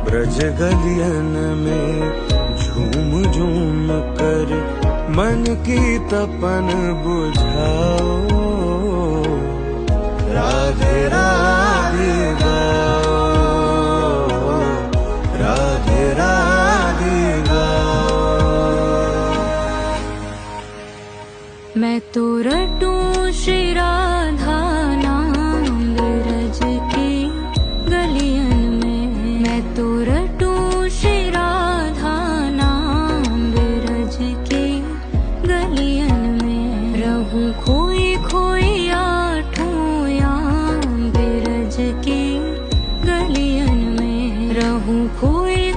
ब्रज गलियन में झूम झूम कर मन की तपन बुझाओ। राधे राधे गाओ, राधे राधे गाओ। मैं तो रटूं श्री राधा नाम ब्रज की गलियन में। मैं तो रटूं श्री राधा नाम ब्रज की गलियन में। रहूं खोई खोई आठों याम ब्रज की गलियन में। रहूं खोई